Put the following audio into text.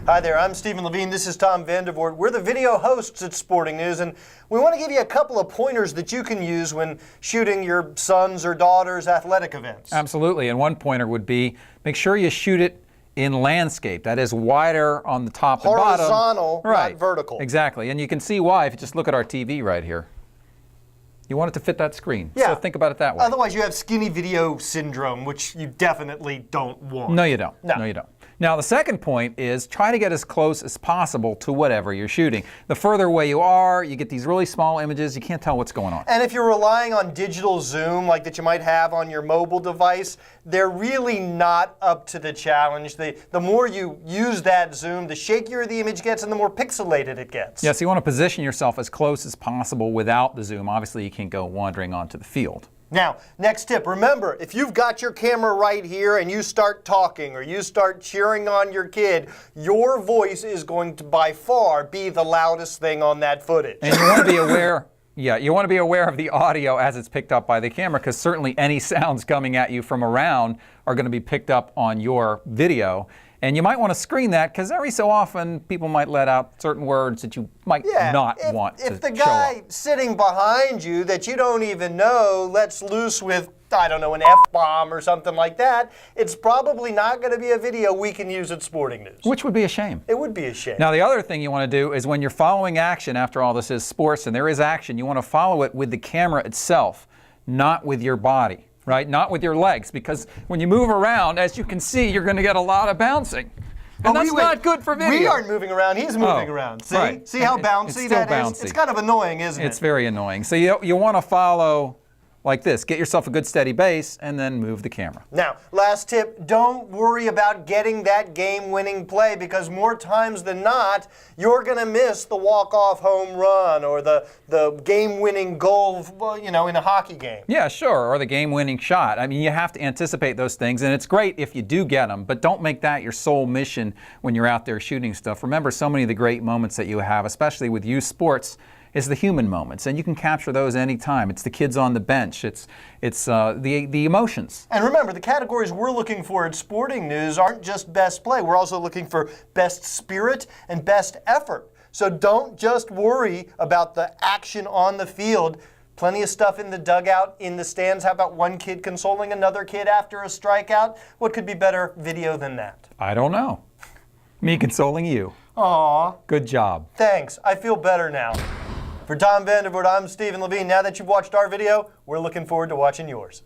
Hi there, I'm Stephen Levine. This is Tom Vandervoort. We're the video hosts at Sporting News, and we want to give you a couple of pointers that you can use when shooting your son's or daughter's athletic events. Absolutely, and one pointer would be make sure you shoot it in landscape. That is wider on the top and bottom. Horizontal, right. Not vertical. Exactly, and you can see why if you just look at our TV right here. You want it to fit that screen. Yeah. So think about it that way. Otherwise, you have skinny video syndrome, which you definitely don't want. No, you don't. No. No, you don't. Now, the second point is try to get as close as possible to whatever you're shooting. The further away you are, you get these really small images, you can't tell what's going on. And if you're relying on digital zoom like that you might have on your mobile device, they're really not up to the challenge. The more you use that zoom, the shakier the image gets and the more pixelated it gets. Yes, you want to position yourself as close as possible without the zoom. Obviously, you can't go wandering onto the field. Now, next tip, remember, if you've got your camera right here and you start talking or you start cheering on your kid, your voice is going to by far be the loudest thing on that footage. And you want to be aware, you want to be aware of the audio as it's picked up by the camera, because certainly any sounds coming at you from around are going to be picked up on your video. And you might want to screen that, because every so often people might let out certain words that you might not want to show up. If the guy sitting behind you that you don't even know lets loose with, I don't know, an F-bomb or something like that, it's probably not going to be a video we can use at Sporting News. Which would be a shame. It would be a shame. Now, the other thing you want to do is when you're following action, after all this is sports and there is action, you want to follow it with the camera itself, not with your body. Right? Not with your legs, because when you move around, as you can see, you're going to get a lot of bouncing. And that's not good for video. We aren't moving around, he's moving around. See? Right. See how bouncy that is? Bouncy. It's kind of annoying, isn't it? It's very annoying. So you want to follow like this. Get yourself a good steady base and then move the camera. Now, last tip, don't worry about getting that game-winning play, because more times than not, you're going to miss the walk-off home run or the game-winning goal, in a hockey game. Yeah, sure, or the game-winning shot. I mean, you have to anticipate those things, and it's great if you do get them, but don't make that your sole mission when you're out there shooting stuff. Remember, so many of the great moments that you have, especially with youth sports, is the human moments, and you can capture those anytime. It's the kids on the bench. It's the emotions. And remember, the categories we're looking for at Sporting News aren't just best play. We're also looking for best spirit and best effort. So don't just worry about the action on the field. Plenty of stuff in the dugout, in the stands. How about one kid consoling another kid after a strikeout? What could be better video than that? I don't know. Me consoling you. Aw. Good job. Thanks. I feel better now. For Tom Vandervoort, I'm Stephen Levine. Now that you've watched our video, we're looking forward to watching yours.